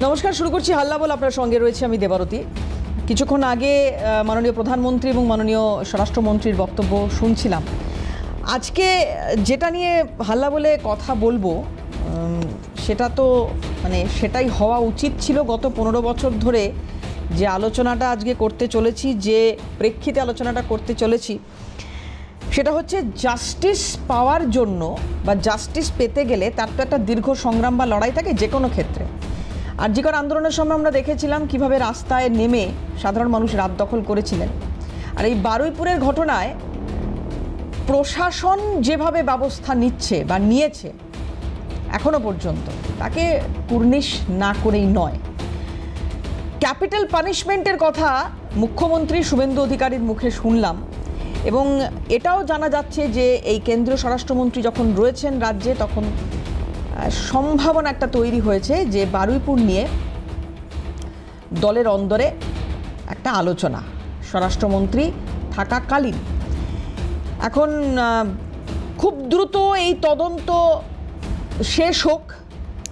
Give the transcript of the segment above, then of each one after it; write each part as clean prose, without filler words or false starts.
নমস্কার, শুরু করছি হাল্লা বল। আপনার সঙ্গে রয়েছে আমি দেবারতী। কিছুক্ষণ আগে মাননীয় প্রধানমন্ত্রী এবং মাননীয় স্বরাষ্ট্রমন্ত্রীর বক্তব্য শুনছিলাম। আজকে যেটা নিয়ে হাল্লা বলে কথা বলবো সেটা তো সেটাই হওয়া উচিত ছিল। গত 15 বছর ধরে যে আলোচনাটা আজকে করতে চলেছি, যে প্রেক্ষিতে আলোচনাটা করতে চলেছি, সেটা হচ্ছে জাস্টিস পাওয়ার জন্য বা জাস্টিস পেতে গেলে তার তো একটা দীর্ঘ সংগ্রাম বা লড়াই থাকে যে কোনো ক্ষেত্রে। আরজিকর আন্দোলনের সময় আমরা দেখেছিলাম কিভাবে রাস্তায় নেমে সাধারণ মানুষ রাত দখল করেছিলেন। আর এই বারুইপুরের ঘটনায় প্রশাসন যেভাবে ব্যবস্থা নিচ্ছে বা নিয়েছে এখনো পর্যন্ত, তাকে কুর্নিশ না করেই নয়। ক্যাপিটাল পানিশমেন্টের কথা মুখ্যমন্ত্রী শুভেন্দু অধিকারীর মুখে শুনলাম, এবং এটাও জানা যাচ্ছে যে এই কেন্দ্রীয় স্বরাষ্ট্রমন্ত্রী যখন রয়েছেন রাজ্যে, তখন সম্ভাবনা একটা তৈরি হয়েছে যে বারুইপুর নিয়ে দলের অন্দরে একটা আলোচনা স্বরাষ্ট্রমন্ত্রী থাকাকালীন। এখন খুব দ্রুত এই তদন্ত শেষ হোক।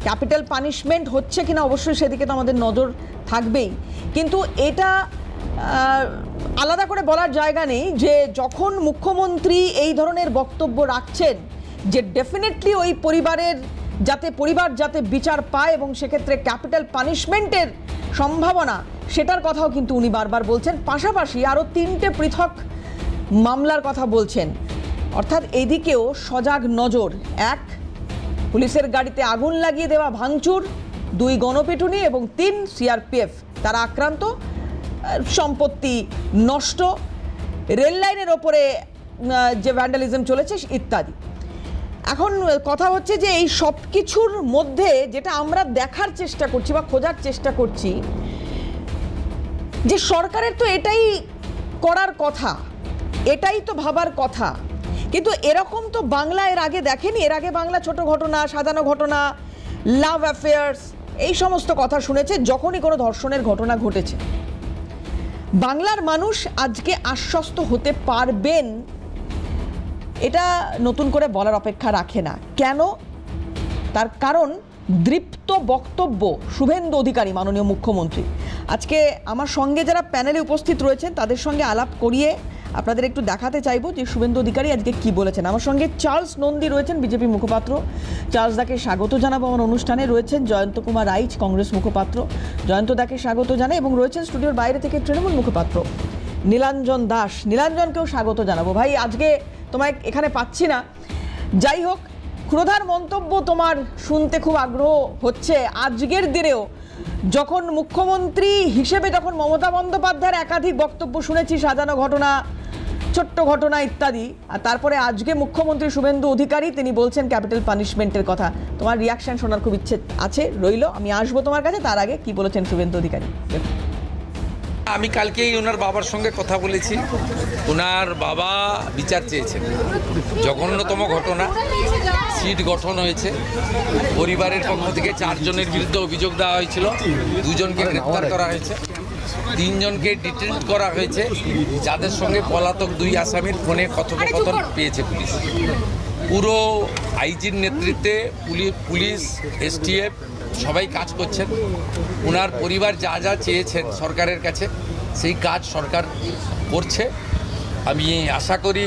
ক্যাপিটাল পানিশমেন্ট হচ্ছে কিনা অবশ্যই সেদিকে তো আমাদের নজর থাকবেই, কিন্তু এটা আলাদা করে বলার জায়গা নেই যে যখন মুখ্যমন্ত্রী এই ধরনের বক্তব্য রাখছেন যে ডেফিনেটলি ওই পরিবার যাতে বিচার পায় এবং সেক্ষেত্রে ক্যাপিটাল পানিশমেন্টের সম্ভাবনা, সেটার কথাও কিন্তু উনি বারবার বলছেন। পাশাপাশি আরও 3টে পৃথক মামলার কথা বলছেন। অর্থাৎ এইদিকেও সজাগ নজর। 1, পুলিশের গাড়িতে আগুন লাগিয়ে দেওয়া, ভাঙচুর; 2, গণপিটুনি; এবং 3, সিআরপিএফ তারা আক্রান্ত, সম্পত্তি নষ্ট, রেল লাইনের ওপরে যে ভ্যান্ডালিজম চলেছে ইত্যাদি। এখন কথা হচ্ছে যে এই সব কিছুর মধ্যে যেটা আমরা দেখার চেষ্টা করছি বা খোঁজার চেষ্টা করছি, যে সরকারের তো এটাই করার কথা, এটাই তো ভাবার কথা, কিন্তু এরকম তো বাংলা এর আগে দেখেনি। এর আগে বাংলা ছোট ঘটনা, সাজানো ঘটনা, লাভ অ্যাফেয়ার্স, এই সমস্ত কথা শুনেছে যখনই কোনো ধর্ষণের ঘটনা ঘটেছে। বাংলার মানুষ আজকে আশ্বস্ত হতে পারবেন এটা নতুন করে বলার অপেক্ষা রাখে না। কেন? তার কারণ দৃপ্ত বক্তব্য শুভেন্দু অধিকারী, মাননীয় মুখ্যমন্ত্রী। আজকে আমার সঙ্গে যারা প্যানেলে উপস্থিত রয়েছেন তাদের সঙ্গে আলাপ করিয়ে আপনাদের একটু দেখাতে চাইবো যে শুভেন্দু অধিকারী আজকে কি বলেছেন। আমার সঙ্গে চার্লস নন্দী রয়েছেন, বিজেপি মুখপাত্র। চার্লস দাকে স্বাগত জানাবো আমার অনুষ্ঠানে। রয়েছেন জয়ন্ত কুমার রাইচ, কংগ্রেস মুখপাত্র। জয়ন্ত দাকে স্বাগত জানাই। এবং রয়েছেন স্টুডিওর বাইরে থেকে তৃণমূল মুখপাত্র নীলাঞ্জন দাস। নীলাঞ্জনকেও স্বাগত জানাবো। ভাই, আজকে তোমায় এখানে পাচ্ছি না। যাই হোক, ক্ষুধার মন্তব্য তোমার শুনতে খুব আগ্রহ হচ্ছে। আজকের দিনেও যখন মুখ্যমন্ত্রী হিসেবে যখন মমতা বন্দ্যোপাধ্যায়ের একাধিক বক্তব্য শুনেছি, সাজানো ঘটনা, ছোট্ট ঘটনা ইত্যাদি, আর তারপরে আজকে মুখ্যমন্ত্রী শুভেন্দু অধিকারী তিনি বলছেন ক্যাপিটাল পানিশমেন্টের কথা। তোমার রিয়াকশন শোনার খুব ইচ্ছে আছে, রইল। আমি আসবো তোমার কাছে, তার আগে কি বলেছেন শুভেন্দু অধিকারী। আমি কালকেই ওনার বাবার সঙ্গে কথা বলেছি। ওনার বাবা বিচার চেয়েছেন। জঘন্যতম ঘটনা, সিট গঠন হয়েছে। পরিবারের পক্ষ থেকে 4 জনের বিরুদ্ধে অভিযোগ দেওয়া হয়েছিল, 2 জনকে গ্রেপ্তার করা হয়েছে, 3 জনকে ডিটেন করা হয়েছে, যাদের সঙ্গে পলাতক 2 আসামির ফোনে কথোপকথন পেয়েছে পুলিশ। পুরো আইজির নেতৃত্বে পুলিশ, এসটিএফ সবাই কাজ করছেন। ওনার পরিবার যা যা চেয়েছেন সরকারের কাছে, সেই কাজ সরকার করছে। আমি আশা করি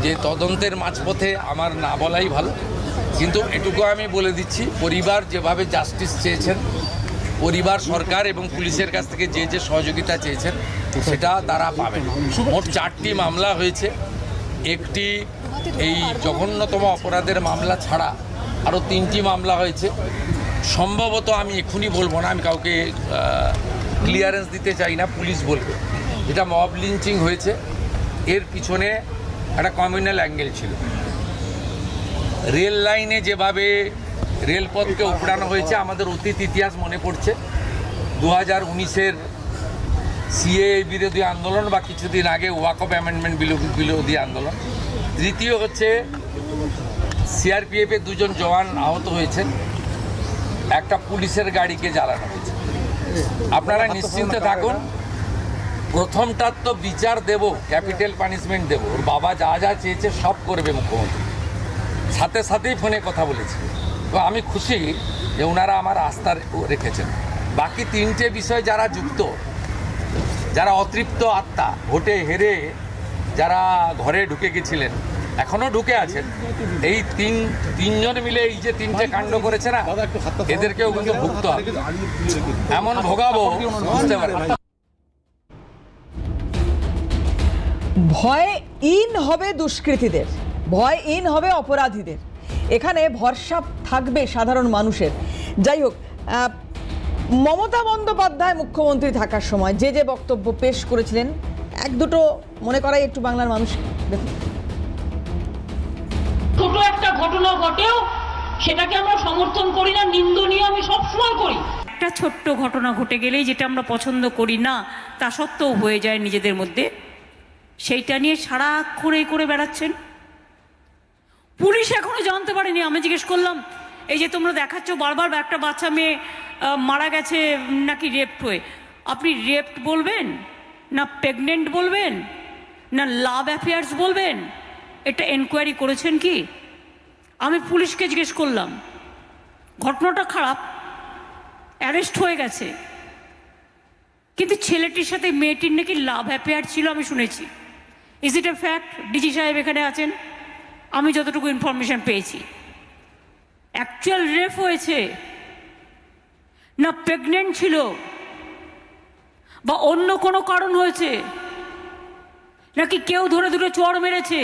যে তদন্তের মাঝপথে আমার না বলাই ভালো, কিন্তু এটুকু আমি বলে দিচ্ছি, পরিবার যেভাবে জাস্টিস চেয়েছেন, পরিবার সরকার এবং পুলিশের কাছ থেকে যে সহযোগিতা চেয়েছেন সেটা তারা পাবেন। মোট 4টি মামলা হয়েছে। একটি এই জঘন্যতম অপরাধের মামলা ছাড়া আরও 3টি মামলা হয়েছে। সম্ভবত আমি এখনই বলবো না, আমি কাউকে ক্লিয়ারেন্স দিতে চাই না, পুলিশ বলবে। এটা মব লিঞ্চিং হয়েছে, এর পিছনে একটা কমিউনাল অ্যাঙ্গেল ছিল। রেল লাইনে যেভাবে রেলপথকে উপড়ানো হয়েছে, আমাদের অতীত ইতিহাস মনে পড়ছে। 2019-এর সিএএ বিরোধী আন্দোলন বা কিছুদিন আগে ওয়াকফ অ্যামেন্ডমেন্ট বিরোধী আন্দোলন। তৃতীয় হচ্ছে সিআরপিএফের 2 জন জওয়ান আহত হয়েছেন, একটা পুলিশের গাড়িকে জ্বালানো হয়েছে। আপনারা নিশ্চিন্তে থাকুন, প্রথমটার তো বিচার দেব, ক্যাপিটাল পানিশমেন্ট দেব। ওর বাবা যা যা চেয়েছে সব করবে মুখ্যমন্ত্রী। সাথে সাথেই ফোনে কথা বলেছি। তো আমি খুশি যে ওনারা আমার আস্থা রেখেছেন। বাকি তিনটে বিষয় যারা যুক্ত, যারা অতৃপ্ত আত্মা, ভোটে হেরে যারা ঘরে ঢুকে গেছিলেন, এখনো ঢুকে আছেন, এই তিনজন মিলে এই যে তিনটে কাণ্ড করেছে না, এদেরকেও কিন্তু ভুগতে হবে। এমন ভোগাবো বুঝতে পারেন। ভয় ইন হবে দুষ্কৃতীদের, ভয় ইন হবে অপরাধীদের, এখানে ভরসা থাকবে সাধারণ মানুষের। যাই হোক, মমতা বন্দ্যোপাধ্যায় মুখ্যমন্ত্রী থাকার সময় যে যে বক্তব্য পেশ করেছিলেন, এক দুটো মনে করাই একটু বাংলার মানুষ দেখুন। ছোট একটা ঘটনা ঘটেও সেটাকে আমরা সমর্থন করি না, নিন্দনীয় আমি সবসময় করি। একটা ছোট্ট ঘটনা ঘটে গেলেই যেটা আমরা পছন্দ করি না তা সত্ত্বেও হয়ে যায় নিজেদের মধ্যে, সেইটা নিয়ে সারাক্ষণ করে বেড়াচ্ছেন। পুলিশ এখনো জানতে পারেনি। আমি জিজ্ঞেস করলাম, এই যে তোমরা দেখাচ্ছ বারবার একটা বাচ্চা মেয়ে মারা গেছে নাকি রেপ্ট হয়ে, আপনি রেপ্ট বলবেন না প্রেগনেন্ট বলবেন না লাভ অ্যাফেয়ার্স বলবেন? এটা এনকোয়ারি করেছেন কি? আমি পুলিশকে জিজ্ঞেস করলাম, ঘটনাটা খারাপ, অ্যারেস্ট হয়ে গেছে, কিন্তু ছেলেটির সাথে মেয়েটির নাকি লাভ অ্যাফেয়ার ছিল আমি শুনেছি। Is it a fact? DG সাহেব এখানে আছেন, আমি যতটুকু ইনফরমেশন পেয়েছি। অ্যাকচুয়াল রেপ হয়েছে না প্রেগনেন্ট ছিল বা অন্য কোনো কারণ হয়েছে, নাকি কেউ ধরে ধরে চড় মেরেছে,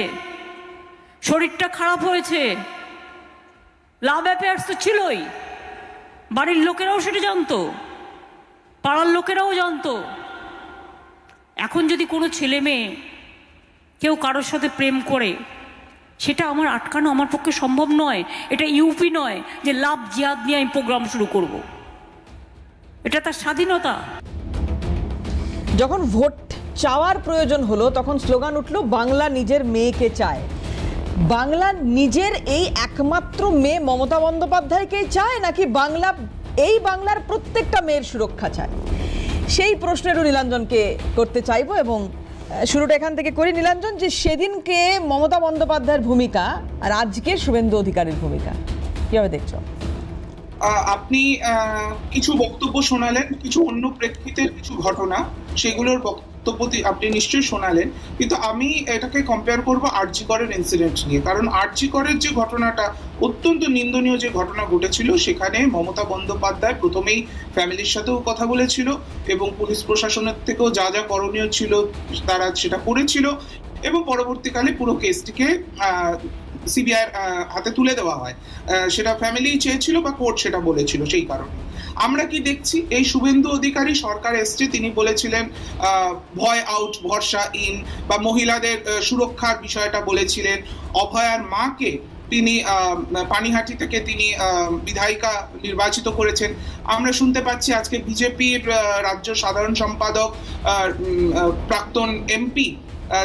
শরীরটা খারাপ হয়েছে? লাভ অ্যাফেয়ার্স তো ছিলই, বাড়ির লোকেরাও সেটা জানতো, পাড়ার লোকেরাও জানতো। এখন যদি কোনো ছেলে মেয়ে কেউ কারোর সাথে প্রেম করে, সেটা আমার আটকানো আমার পক্ষে সম্ভব নয়। এটা ইউপি নয় যে লাভ জিহাদ নিয়ে আমি প্রোগ্রাম শুরু করব। এটা তার স্বাধীনতা। যখন ভোট চাওয়ার প্রয়োজন হলো তখন স্লোগান উঠলো, বাংলা নিজের মেয়েকে চায়। বাংলা নিজের এই একমাত্র মেয়ে মমতা বন্দ্যোপাধ্যায়কেই চায়, নাকি বাংলার প্রত্যেকটা মেয়ের সুরক্ষা চায়? সেই প্রশ্নেরও নীলাঞ্জনকে করতে চাইবো, এবং শুরুটা এখান থেকে করি। নীলাঞ্জন, যে সেদিনকে মমতা বন্দ্যোপাধ্যায়ের ভূমিকা আর আজকে শুভেন্দু অধিকারীর ভূমিকা কিভাবে দেখছো? আপনি কিছু বক্তব্য শোনালেন, কিছু অন্য প্রেক্ষিতের কিছু ঘটনা, সেগুলোর বক্তব্য আপনি নিশ্চয়ই শোনালেন, কিন্তু আমি এটাকে কম্পেয়ার করব আরজি করের ইনসিডেন্ট নিয়ে। কারণ আরজি করের যে ঘটনাটা অত্যন্ত নিন্দনীয় যে ঘটনা ঘটেছিল, সেখানে মমতা বন্দ্যোপাধ্যায় প্রথমেই ফ্যামিলির সাথেও কথা বলেছিল এবং পুলিশ প্রশাসনের থেকেও যা যা করণীয় ছিল তারা সেটা করেছিল, এবং পরবর্তীকালে পুরো কেসটিকে সিবিআইয়ের হাতে তুলে দেওয়া হয়। সেটা ফ্যামিলি চেয়েছিল বা কোর্ট সেটা বলেছিল। সেই কারণে আমরা কি দেখছি, এই শুভেন্দু অধিকারী সরকার এসছে, তিনি বলেছিলেন ভয় আউট ভরসা ইন, বা মহিলাদের সুরক্ষার বিষয়টা বলেছিলেন। অভয়ার মাকে তিনি পানিহাটি থেকে তিনি বিধায়িকা নির্বাচিত করেছেন। আমরা শুনতে পাচ্ছি আজকে বিজেপির রাজ্য সাধারণ সম্পাদক প্রাক্তন এমপি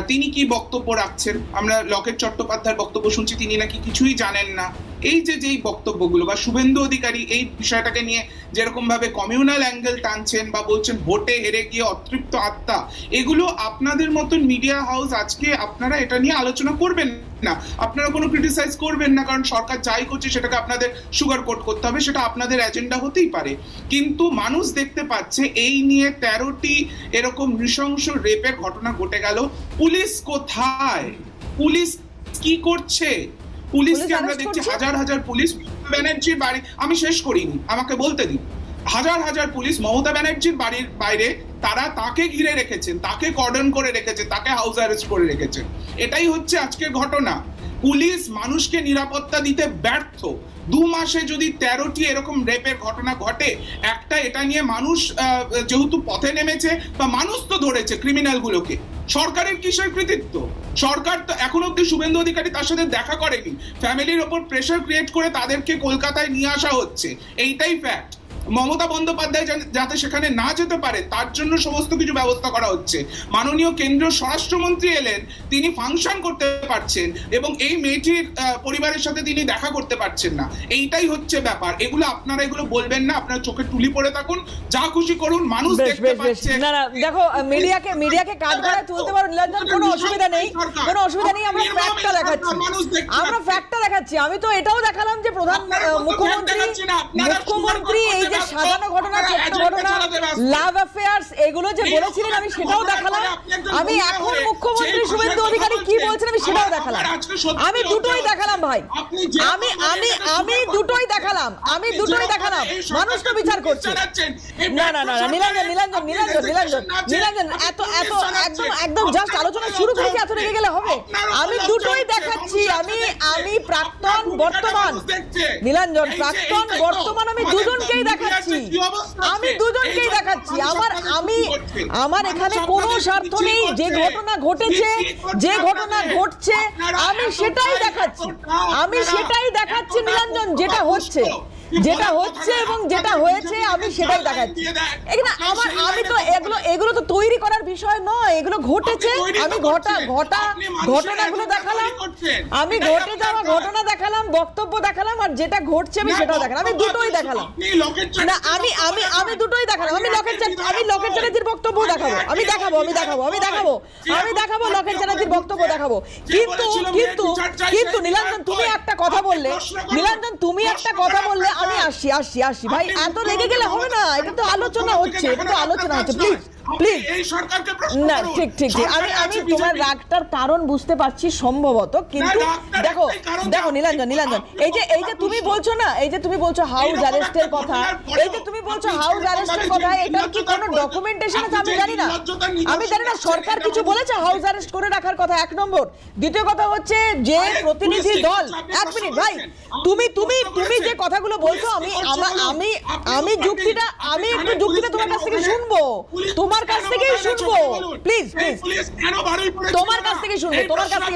তিনি কি বক্তব্য রাখছেন। আমরা লকেট চট্টোপাধ্যায়ের বক্তব্য শুনছি, তিনি নাকি কিছুই জানেন না। এই যেই বক্তব্যগুলো, বা শুভেন্দু অধিকারী এই বিষয়টাকে নিয়ে যেরকম ভাবে কমিউনাল অ্যাঙ্গেল টানছেন বা বলছেন ভোটে হেরে গিয়ে অতৃপ্ত আত্মা, এগুলো আপনাদের মতন মিডিয়া হাউস আজকে আপনারা এটা নিয়ে আলোচনা করবেন না, আপনারা কোনো ক্রিটিসাইজ করবেন না, কারণ সরকার যাই করছে সেটাকে আপনাদের সুগার কোট করতে হবে, সেটা আপনাদের এজেন্ডা হতেই পারে। কিন্তু মানুষ দেখতে পাচ্ছে এই নিয়ে 13টি এরকম নৃশংস রেপের ঘটনা ঘটে গেল। পুলিশ কোথায়? পুলিশ কি করছে? পুলিশকে আমরা দেখছি হাজার হাজার পুলিশ ব্যানার্জির বাড়ি, আমি শেষ করিনি, আমাকে বলতে দিন। হাজার হাজার পুলিশ মমতা ব্যানার্জির বাড়ির বাইরে, তারা তাকে ঘিরে রেখেছেন, তাকে কর্ডন করে রেখেছেন, তাকে হাউস অ্যারেস্ট করে রেখেছেন। এটাই হচ্ছে আজকের ঘটনা। পুলিশ মানুষকে নিরাপত্তা দিতে ব্যর্থ। 2 মাসে যদি 13টি এরকম রেপের ঘটনা ঘটে, একটা এটা নিয়ে মানুষ যেহেতু পথে নেমেছে বা মানুষ তো ধরেছে ক্রিমিনালগুলোকে, সরকারের কিসের কৃতিত্ব? সরকার তো এখন অব্দি শুভেন্দু অধিকারী তার সাথে দেখা করেনি, ফ্যামিলির ওপর প্রেশার ক্রিয়েট করে তাদেরকে কলকাতায় নিয়ে আসা হচ্ছে, এইটাই ফ্যাক্ট। মমতা বন্দ্যোপাধ্যায় যাতে সেখানে না যেতে পারে তার জন্য সমস্ত কিছু ব্যবস্থা করা হচ্ছে। মাননীয় কেন্দ্রীয় স্বরাষ্ট্রমন্ত্রী এলেন, তিনি ফাংশন করতে পারছেন এবং এই মেয়েটির পরিবারের সাথে তিনি দেখা করতে পারছেন না। এইটাই হচ্ছে ব্যাপার। এগুলো আপনারা এগুলো বলবেন না, আপনার চোখে তুলি পড়ে থাকুন, যা খুশি করুন, মানুষ দেখতে পাচ্ছে। না না, দেখো, মিডিয়াকে কাঠগড়ায় তুলতে পারো নীলাঞ্জন, কোনো অসুবিধা নেই, কোনো অসুবিধা নেই। আমরা ফ্যাক্টটা দেখাচ্ছি, আমি তো এটাও দেখালাম যে প্রধান মুখ্যমন্ত্রী এই যে সাজানো ঘটনা, ছোট্ট ঘটনা, লাভ অ্যাফেয়ার্স এগুলো যে বলেছিলেন আমি সেটাও দেখালাম। আমি এখন মুখ্যমন্ত্রী শুভেন্দু অধিকারী কি বলছেন আমি সেটাও দেখালাম। আমি দুটোই দেখালাম ভাই, আমি আমি আমি দুটোই দেখালাম, আমি দুটোই দেখালাম। মানুষ তো বিচার করছে। না না না নীলাঞ্জন নীলাঞ্জন নীলাঞ্জন নীলাঞ্জন নীলাঞ্জন এত এত একদম একদম জাস্ট আলোচনা শুরু করেছি, এত রেগে গেলে হবে? আমি দুটোই দেখাচ্ছি। আমি আমি প্রাক্তন বর্তমান নীলাঞ্জন, প্রাক্তন বর্তমান আমি দুজনকেই দেখাচ্ছি, আমি দুজনকেই দেখাচ্ছি। আমার এখানে কোনো স্বার্থ নেই। যে ঘটনা ঘটেছে, যে ঘটনা ঘটছে আমি সেটাই দেখাচ্ছি, আমি সেটাই দেখাচ্ছি নীলাঞ্জন। যেটা হচ্ছে, যেটা হচ্ছে এবং যেটা হয়েছে আমি সেটাই দেখাচ্ছি। এখানে আমি তো এগুলো তো তৈরি করার বিষয় নয়, এগুলো ঘটেছে। আমি ঘটনাগুলো দেখালাম, আমি ঘটে যাওয়া ঘটনা দেখালাম, বক্তব্য দেখালাম, আর যেটা ঘটছে আমি সেটাও দেখালাম। আমি দুটোই দেখালাম। না আমি আমি আমি দুটোই দেখালাম। আমি লকেট চ্যাটার্জির বক্তব্য দেখাবো, আমি দেখাবো লকেট চ্যাটার্জির বক্তব্য দেখাবো। কিন্তু কিন্তু কিন্তু নীলাঞ্জন তুমি একটা কথা বললে, নীলাঞ্জন তুমি একটা কথা বললে, আমি আসছি ভাই, এত রেগে গেলে হবে না। এটা তো আলোচনা হচ্ছে, প্লিজ প্লিজ। না ঠিক ঠিক ঠিক, আমি তোমার রাগটার কারণ বুঝতে পারছি সম্ভবত, কিন্তু দেখো দেখো নীলাঞ্জন নীলাঞ্জন এই যে তুমি বলছো না, এই যে তুমি বলছো হাউস অ্যারেস্টের কথা, এই যে তুমি বলছো হাউস অ্যারেস্টের কথা, এটার কি কোনো ডকুমেন্টেশন আছে? আমি জানি না সরকার কিছু বলেছে হাউস অ্যারেস্ট করে রাখার কথা, এক নম্বর। দ্বিতীয় কথা হচ্ছে যে প্রতিনিধি দল, এক মিনিট ভাই, তুমি তুমি তুমি যে কথাগুলো বলছো আমি যুক্তিটা, আমি একটু যুক্তিটা তোমার কাছ থেকে শুনবো, তোমার কাছ থেকেই শুনবো, প্লিজ প্লিজ, তোমার কাছ থেকে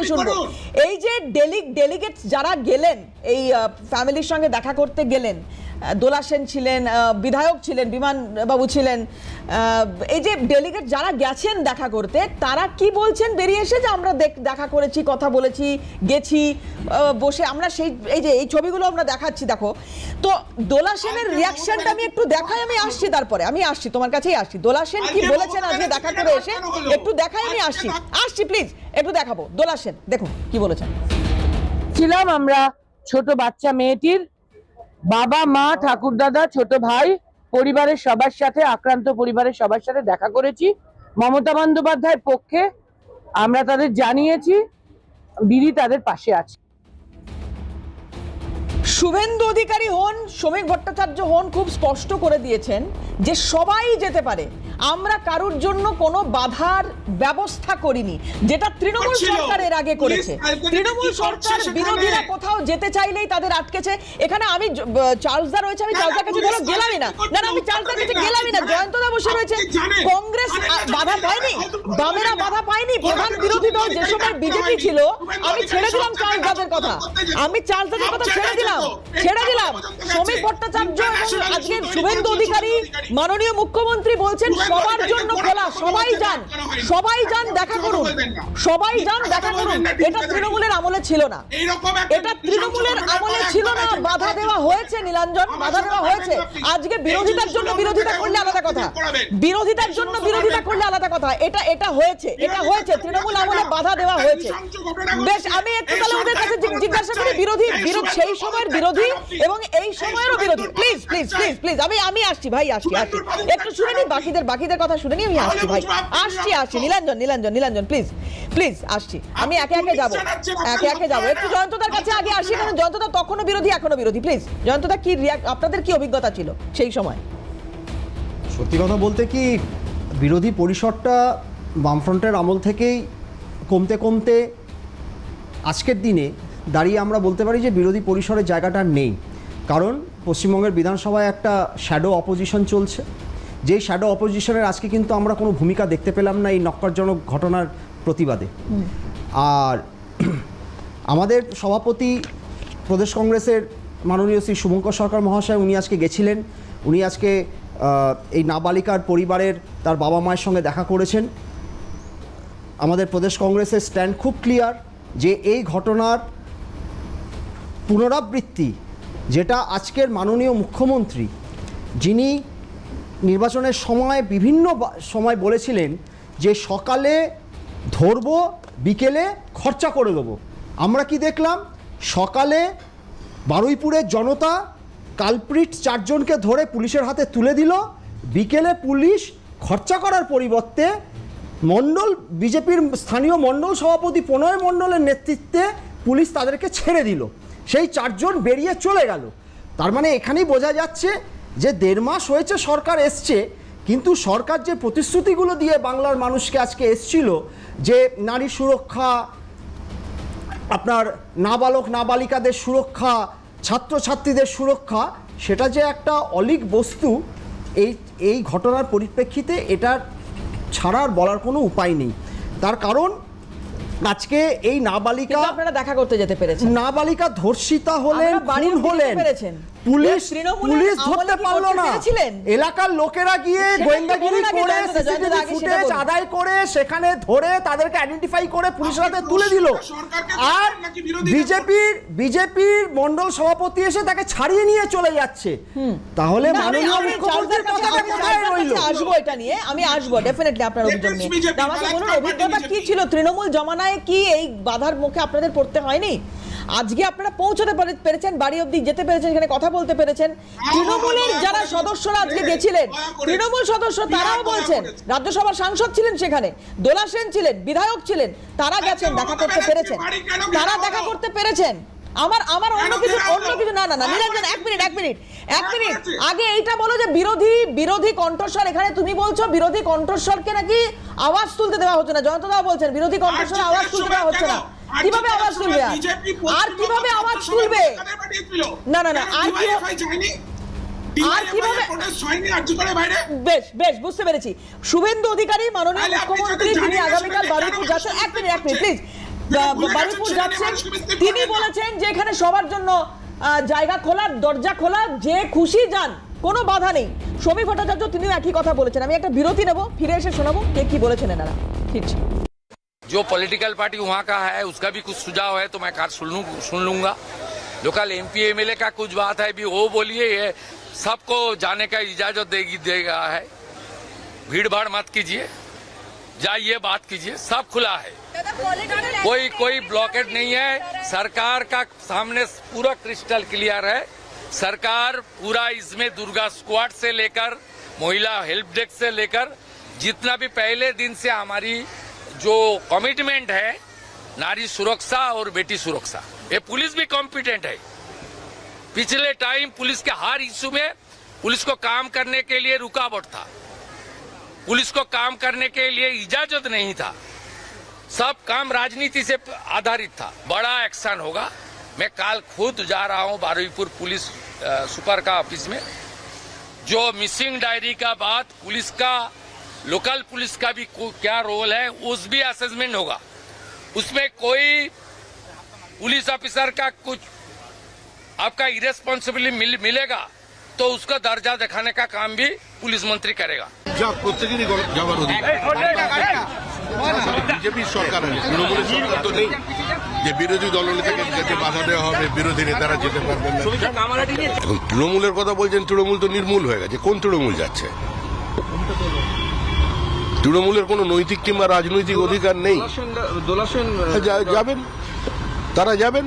শুনবো। এই যে ডেলিগেটস যারা গেলেন, এই ফ্যামিলির সঙ্গে দেখা করতে গেলেন, দোলা সেন ছিলেন, বিধায়ক ছিলেন, বিমান বাবু ছিলেন, এই যে ডেলিগেট যারা গেছেন দেখা করতে, তারা কি বলছেন বেরিয়ে এসে? যে আমরা দেখা করেছি, কথা বলেছি, গেছি, বসে আমরা সেই এই ছবিগুলো আমরা দেখাচ্ছি, দেখো। তো দোলা সেনের রিয়াকশনটা আমি একটু দেখাই, আমি আসছি, তারপরে আমি আসছি, তোমার কাছেই আসছি। দোলা সেন কি বলেছেন আজকে দেখা করে এসে একটু দেখাই, আমি আসছি প্লিজ, একটু দেখাবো। দোলা সেন দেখুন কি বলেছেন। ছিলাম আমরা ছোট বাচ্চা মেয়েটির বাবা, মা, ঠাকুরদাদা, ছোট ভাই, পরিবারের সবার সাথে, আক্রান্ত পরিবারের সবার সাথে দেখা করেছি। মমতা বন্দ্যোপাধ্যায়ের পক্ষে আমরা তাদের জানিয়েছি, দিদি তাদের পাশে আছে। শুভেন্দু অধিকারী হন, শ্রমিক ভট্টাচার্য হন, খুব স্পষ্ট করে দিয়েছেন যে সবাই যেতে পারে, আমরা কারোর জন্য কোনো বাধার ব্যবস্থা করিনি, যেটা তৃণমূল সরকার এর আগে করেছে। তৃণমূল সরকার বিরোধীরা কোথাও যেতে চাইলেই তাদের আটকেছে। এখানে আমি চার্লসদা রয়েছে, আমি চার্লসদার কাছে ধরো গেলামই না, আমি চার্লসদার কাছে গেলামই না, জয়ন্তদা বসে রয়েছে। কংগ্রেস বাধা পায়নি, বামেরা বাধা পায়নি, প্রধান বিরোধী দল যে সময় বিজেপি ছিল, আমি ছেড়ে দিলাম চার্লসদাদের কথা, আমি চার্লসদাদের কথা ছেড়ে দিলাম। শ্রমিক ভট্টাচার্য এবং আজকে শুভেন্দু অধিকারী মাননীয় মুখ্যমন্ত্রী বলছেন সবার জন্য খোলা, সবাই যান দেখা করুন, সবাই যান দেখা করুন। এটা তৃণমূলের আমলে ছিল না, এটা তৃণমূলের আমলে ছিল না। বাধা দেওয়া হয়েছে নীলাঞ্জন, বাধা দেওয়া হয়েছে। আজকে বিরোধিতার জন্য বিরোধিতা করলে আলাদা কথা, বিরোধিতার জন্য বিরোধিতা করলে আলাদা কথা। এটা হয়েছে, তৃণমূল আমলে বাধা দেওয়া হয়েছে। বেশ, আমি একটু তাহলে ওদের কাছে জিজ্ঞাসা করি, বিরোধী সেই সময়ের বিরোধী এবং এই সময়েরও বিরোধী, প্লিজ প্লিজ প্লিজ প্লিজ, আমি আসছি ভাই, আসছি একটু শুনে নি, বাকিদের কথা শুনে নি, আমি আসছি ভাই, আসছি নীলাঞ্জন প্লিজ প্লিজ, আসছি। আমি একে একে যাবো, একটু জয়ন্তদার কাছে আগে আসি, কারণ জয়ন্তদা তখনও বিরোধী, এখনো বিরোধী। প্লিজ জয়ন্তদা, কি আপনাদের কি অভিজ্ঞতা ছিল সেই সময়? সত্যি কথা বলতে কি, বিরোধী পরিসরটা বামফ্রন্টের আমল থেকেই কমতে কমতে আজকের দিনে দাঁড়িয়ে আমরা বলতে পারি যে বিরোধী পরিসরের জায়গাটা নেই। কারণ পশ্চিমবঙ্গের বিধানসভায় একটা শ্যাডো অপোজিশন চলছে, যেই শ্যাডো অপোজিশনের আজকে কিন্তু আমরা কোনো ভূমিকা দেখতে পেলাম না এই নক্কারজনক ঘটনার প্রতিবাদে। আর আমাদের সভাপতি প্রদেশ কংগ্রেসের মাননীয় শ্রী শুভঙ্কর সরকার মহাশয়, উনি আজকে গেছিলেন, উনি আজকে এই নাবালিকার পরিবারের তার বাবা মায়ের সঙ্গে দেখা করেছেন। আমাদের প্রদেশ কংগ্রেসের স্ট্যান্ড খুব ক্লিয়ার যে এই ঘটনার পুনরাবৃত্তি, যেটা আজকের মাননীয় মুখ্যমন্ত্রী, যিনি নির্বাচনের সময় বিভিন্ন সময় বলেছিলেন যে সকালে ধরবো, বিকেলে খরচা করে দেবো, আমরা কি দেখলাম? সকালে বারুইপুরের জনতা কালপ্রিট 4 জনকে ধরে পুলিশের হাতে তুলে দিল। বিকেলে পুলিশ খরচা করার পরিবর্তে মণ্ডল বিজেপির স্থানীয় মণ্ডল সভাপতি প্রণয় মণ্ডলের নেতৃত্বে পুলিশ তাদেরকে ছেড়ে দিল। সেই 4 জন বেরিয়ে চলে গেল। তার মানে এখানেই বোঝা যাচ্ছে যে 1.5 মাস হয়েছে সরকার এসছে, কিন্তু সরকার যে প্রতিশ্রুতিগুলো দিয়ে বাংলার মানুষকে আজকে এসছিল, যে নারী সুরক্ষা, আপনার নাবালক নাবালিকাদের সুরক্ষা, ছাত্রছাত্রীদের সুরক্ষা, সেটা যে একটা অলীক বস্তু, এই ঘটনার পরিপ্রেক্ষিতে এটার ছাড়া আর বলার কোনো উপায় নেই। তার কারণ আজকে এই নাবালিকা, আপনারা দেখা করতে যেতে পেরেছেন, নাবালিকা ধর্ষিতা হলেন, খুন হলেন, পুলিশ ধরতে পারলো না। এলাকার লোকেরা গিয়ে গোয়েন্দাগিরি করে সিসিটিভি ফুটেজ আদায় করে সেখানে ধরে তাদেরকে আইডেন্টিফাই করে পুলিশের হাতে তুলে দিল। আর বিজেপির মণ্ডল সভাপতি এসে তাকে ছাড়িয়ে নিয়ে চলে যাচ্ছে। তাহলে মাননীয় মুখ্যমন্ত্রীর কথাটা কোথায় রইল? আসবো এটা নিয়ে, আমি আসবো ডেফিনেটলি আপনার অভিযোগ নিয়ে। আমাকে বলুন, অভিজ্ঞতা কি ছিল তৃণমূল জমানায়? কি এই বাধার মুখে আপনাদের পড়তে হয়নি? আজকে আপনারা পৌঁছতে পেরেছেন, বাড়ি অবধি যেতে পেরেছেন, এখানে কথা বলতে পেরেছেন। তৃণমূলের যারা সদস্যরা আজকে গেছিলেন, তৃণমূল সদস্য, তারাও বলছেন, রাজ্যসভার সাংসদ ছিলেন সেখানে, দোলা সেন ছিলেন, বিধায়ক ছিলেন, তারা গেছেন, দেখা করতে পেরেছেন, তারা দেখা করতে পেরেছেন। আমার অন্য কিছু না নীলাঞ্জন, এক মিনিট আগে এইটা বলো যে বিরোধী কণ্ঠস্বর, এখানে তুমি বলছো বিরোধী কণ্ঠস্বরকে নাকি আওয়াজ তুলতে দেওয়া হচ্ছে না। জয়ন্তদা বলছেন বিরোধী কণ্ঠস্বর আওয়াজ তুলতে দেওয়া হচ্ছে না। কিভাবে আওয়াজ তুলবে? আর কিভাবে আওয়াজ তুলবে? না বেশ বুঝতে পেরেছি। শুভেন্দু অধিকারী মাননীয় মুখ্যমন্ত্রী, তিনি আগামীকাল বারুইপুর যাচ্ছেন। এক মিনিট প্লিজ, বারুইপুর যাচ্ছেন, তিনি বলেছেন যে এখানে সবার জন্য জায়গা খোলা, দরজা খোলা, যে খুশি যান, কোনো বাধা নেই। সমীর ভট্টাচার্য তিনিও একই কথা বলেছেন। আমি একটা বিরতি নেব, ফিরে এসে শোনাবো কে কি বলেছেন এনারা। ঠিক আছে, जो पॉलिटिकल पार्टी वहाँ का है उसका भी कुछ सुझाव है तो मैं सुन लूंगा। लोकल एमपी एमएलए का कुछ बात है भी वो बोलिए, ये सबको जाने का इजाजत देगा है। भीड़ भाड़ मत कीजिए, जाइए बात कीजिए, सब खुला है, कोई ब्लॉकेट नहीं है। सरकार का सामने पूरा क्रिस्टल क्लियर है। सरकार पूरा इसमें दुर्गा स्क्वाड से लेकर महिला हेल्प डेस्क से लेकर जितना भी पहले दिन से हमारी जो कमिटमेंट है नारी सुरक्षा और बेटी सुरक्षा, ये पुलिस भी कॉम्पिटेंट है। पिछले टाइम पुलिस के हर इश्यू में पुलिस को काम करने के लिए रुकावट था, पुलिस को काम करने के लिए इजाजत नहीं था, सब काम राजनीति से आधारित था। बड़ा एक्शन होगा। मैं कल खुद जा रहा हूं बारुईपुर पुलिस सुपर का ऑफिस में। जो मिसिंग डायरी का बात, पुलिस का, लोकल पुलिस का भी क्या रोल है, उस भी असेसमेंट होगा। उसमें कोई पुलिस ऑफिसर का कुछ आपका इरेस्पॉन्सिबिलिटी मिलेगा तो उसका दर्जा दिखाने का काम भी पुलिस मंत्री करेगा। বিজেপির সরকার, তৃণমূলের সরকার তো নেই যে বিরোধী দলনেতাকে যেতে বাধা দেওয়া হবে, বিরোধী নেতারা যেতে পারবেন না। এখন তৃণমূলের কথা বলছেন, তৃণমূল তো নির্মূল হয়ে গেছে। কোন তৃণমূল যাচ্ছে? তৃণমূলের কোনো নৈতিক কিংবা রাজনৈতিক অধিকার নেই। যাবেন, তারা যাবেন।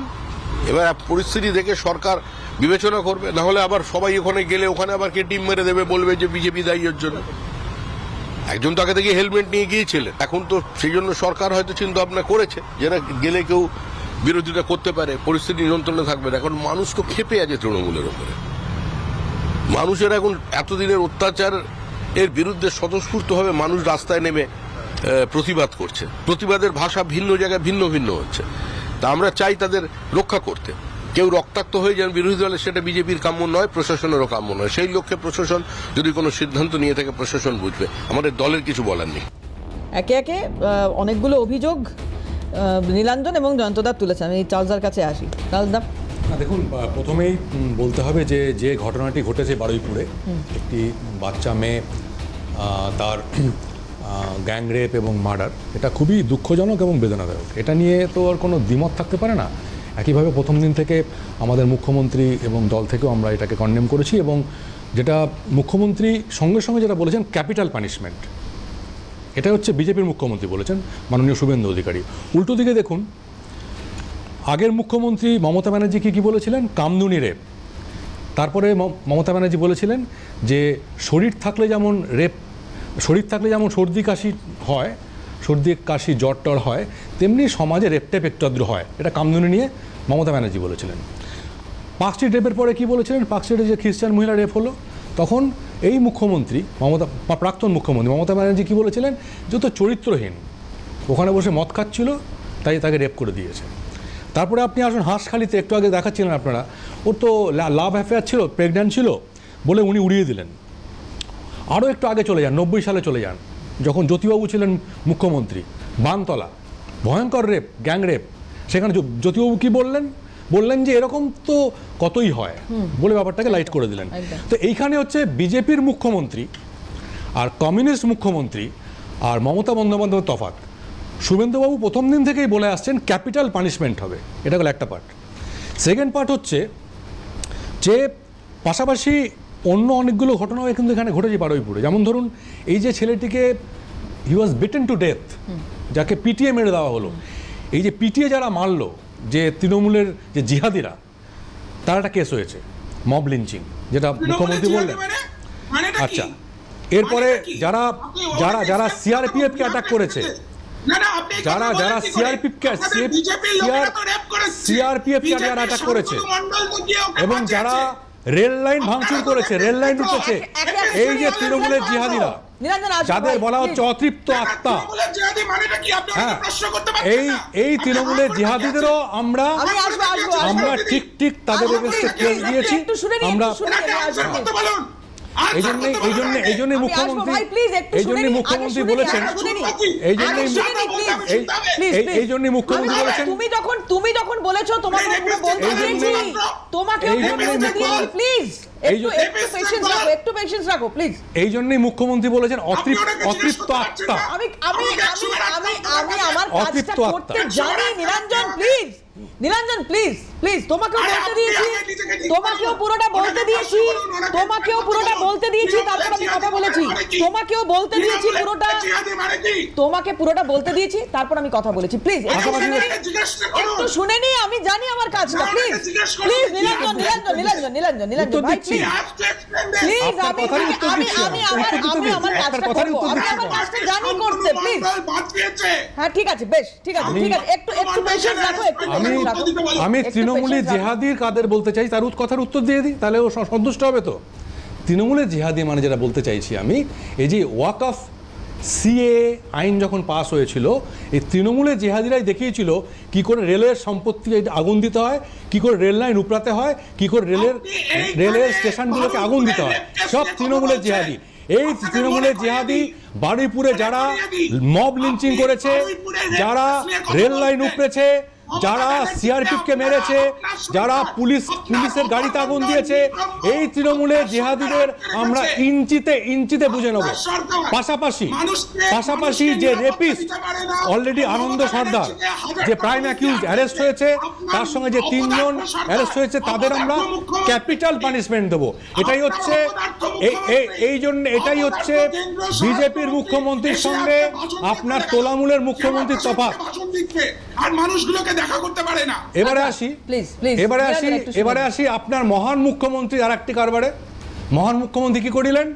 এবার পরিস্থিতি দেখে সরকার বিবেচনা করবে, না হলে আবার সবাই ওখানে গেলে ওখানে আবার কে টিম মেরে দেবে, বলবে যে বিজেপি দায়ী এর জন্য। একজন তাকে থেকে হেলমেট নিয়ে গিয়েছিলেন, এখন তো সেই জন্য সরকার হয়তো চিন্তা ভাবনা করেছে যেটা গেলে কেউ বিরোধিতা করতে পারে, পরিস্থিতি নিয়ন্ত্রণে থাকবে না। এখন মানুষ তো ক্ষেপে আছে তৃণমূলের উপরে। মানুষের এখন এতদিনের অত্যাচার এর বিরুদ্ধে স্বতঃস্ফূর্তভাবে মানুষ রাস্তায় নেমে প্রতিবাদ করছে। প্রতিবাদের ভাষা ভিন্ন জায়গায় ভিন্ন ভিন্ন হচ্ছে। তা আমরা চাই তাদের রক্ষা করতে। কেউ রক্তাক্ত হয়ে যান বিরোধী দলে, সেটা বিজেপির কাম্য নয়, প্রশাসনেরও কাম্য নয়। সেই লক্ষ্যে প্রশাসন যদি কোনো সিদ্ধান্ত নিয়ে থাকে প্রশাসন বুঝবে, আমাদের দলের কিছু বলার নেই। একে একে অনেকগুলো অভিযোগ নীলাঞ্জন এবং জয়ন্তদা তুলেছেন। আমি চার্লসদার কাছে আসি। চার্লসদা, দেখুন, প্রথমেই বলতে হবে যে ঘটনাটি ঘটেছে বারুইপুরে, একটি বাচ্চা মেয়ে, তার গ্যাং রেপ এবং মার্ডার, এটা খুবই দুঃখজনক এবং বেদনাদায়ক। এটা নিয়ে তো আর কোনো দ্বিমত থাকতে পারে না। একইভাবে প্রথম দিন থেকে আমাদের মুখ্যমন্ত্রী এবং দল থেকেও আমরা এটাকে কন্ডেম করেছি, এবং যেটা মুখ্যমন্ত্রী সঙ্গে সঙ্গে যেটা বলেছেন ক্যাপিটাল পানিশমেন্ট, এটা হচ্ছে বিজেপির মুখ্যমন্ত্রী বলেছেন, মাননীয় শুভেন্দু অধিকারী। উল্টো দিকে দেখুন, আগের মুখ্যমন্ত্রী মমতা ব্যানার্জি কী বলেছিলেন, কামদুনি রেপ। তারপরে মমতা ব্যানার্জি বলেছিলেন যে শরীর থাকলে যেমন সর্দি কাশি হয়, সর্দি কাশি জ্বর টর হয়, তেমনি সমাজে রেপটেপ একটু আদ্র হয়। এটা কামদুনি নিয়ে মমতা ব্যানার্জি বলেছিলেন। পার্কস্ট্রিট রেপের পরে কি বলেছিলেন? পার্কস্ট্রিটে যে খ্রিস্টান মহিলা রেপ হলো, তখন এই মুখ্যমন্ত্রী প্রাক্তন মুখ্যমন্ত্রী মমতা ব্যানার্জি কি বলেছিলেন? যে তো চরিত্রহীন, ওখানে বসে মদ খাচ্ছিল, তাই তাকে রেপ করে দিয়েছে। তারপরে আপনি আসুন হাঁসখালিতে, একটু আগে দেখাচ্ছিলেন আপনারা, ওর তো লাভ অ্যাফেয়ার ছিল, প্রেগন্যান্ট ছিল বলে উনি উড়িয়ে দিলেন। আরও একটু আগে চলে যান, 90 সালে চলে যান, যখন জ্যোতিবাবু ছিলেন মুখ্যমন্ত্রী, বানতলা ভয়ঙ্কর রেপ, গ্যাং রেপ। সেখানে জ্যোতিবাবু কি বললেন যে এরকম তো কতই হয় বলে ব্যাপারটাকে লাইট করে দিলেন। তো এইখানে হচ্ছে বিজেপির মুখ্যমন্ত্রী আর কমিউনিস্ট মুখ্যমন্ত্রী আর মমতা বন্দ্যোপাধ্যায়ের তফাৎ। শুভেন্দুবাবু প্রথম দিন থেকেই বলে আসছেন ক্যাপিটাল পানিশমেন্ট হবে, এটা হলো একটা পার্ট। সেকেন্ড পার্ট হচ্ছে যে পাশাপাশি অন্য অনেকগুলো ঘটনাও কিন্তু এখানে ঘটেছে বারুইপুরে। যেমন ধরুন এই যে ছেলেটিকে হি ওয়াজ বিটেন টু ডেথ, যাকে পিটিয়ে মেরে দেওয়া হলো, এই যে পিটিয়ে যারা মারলো, যে তৃণমূলের যে জিহাদিরা, তার একটা কেস হয়েছে মব লিঞ্চিং, যেটা মুখ্যমন্ত্রী বললেন। আচ্ছা, এরপরে যারা সিআরপিএফকে অ্যাটাক করেছে, যারা সিআরপিএফকে যারা অ্যাটাক করেছে এবং যারা রেল লাইন ভাঙচুর করেছে, রেল লাইন উঠেছে, এই যে তৃণমূলের জিহাদিরা, যাদের বলা হচ্ছে অতৃপ্ত আত্মা, হ্যাঁ, এই তৃণমূলের জিহাদিদেরও আমরা ঠিক তাদের এগেইনস্টে কেস দিয়েছি। আমরা এই জন্যই মুখ্যমন্ত্রী বলেছেন, তুমি যখন বলেছো তোমাকে বলতে দিয়েছি, একটু পেশেন্স রাখো প্লিজ। এই জন্যই মুখ্যমন্ত্রী বলেছেন অতৃপ্ত আত্মা, আমি আমার কাজটা করতে জানি। নীলাঞ্জন প্লিজ তোমাকেও পুরোটা বলতে দিয়েছি, তারপর আমি কথা বলেছি। তোমাকে পুরোটা বলতে দিয়েছি, তারপর আমি কথা বলেছি। প্লিজ একটু শুনে নি, আমি জানি আমার কাজটা। প্লিজ নীলাঞ্জন ভাই, প্লিজ আমি আমার কাজটা করব, আমি আমার কাজটা জানি করতে। প্লিজ, হ্যাঁ ঠিক আছে, বেশ ঠিক আছে, একটু পেশেন্স রাখো, একটু পেশেন্স রাখো। আমি তৃণমূলের জিহাদির কাদের বলতে চাই তার কথার উত্তর দিয়ে দিই, তাহলে ও সন্তুষ্ট হবে। তো তৃণমূলের জিহাদি মানে যেটা বলতে চাইছি আমি, এই যে ওয়াকফ সিএ আইন যখন পাস হয়েছিল, এই তৃণমূলের জিহাদিরাই দেখিয়েছিল কি করে রেলের সম্পত্তি আগুন দিতে হয়, কি করে রেল লাইন উপড়াতে হয়, কি করে রেলের স্টেশনগুলোকে আগুন দিতে হয়, সব তৃণমূলের জিহাদি। এই তৃণমূলের জিহাদি বারুইপুরে যারা মব লিঞ্চিং করেছে, যারা রেল লাইন উপড়েছে, যারা সিআরপিএফকে মেরেছে, যারা পুলিশের গাড়িতে আগুন দিয়েছে, এই তৃণমূলের জিহাদিদের আমরা ইঞ্চিতে বুঝে নেব। পাশাপাশি যে রেপিস্ট অলরেডি আনন্দ সর্দার, যে প্রাইম অ্যাকিউজড অ্যারেস্ট হয়েছে, তার সঙ্গে যে 3 জন অ্যারেস্ট হয়েছে, তাদের আমরা ক্যাপিটাল পানিশমেন্ট দেবো। এটাই হচ্ছে বিজেপির মুখ্যমন্ত্রীর সঙ্গে আপনার তোলামূলের মুখ্যমন্ত্রীর তফাৎ। আর মানুষগুলোকে দেখা করতে পারে না। এবারে আসি আপনার মহান মুখ্যমন্ত্রী আর একটি কারবারে। মহান মুখ্যমন্ত্রী কি করিলেন?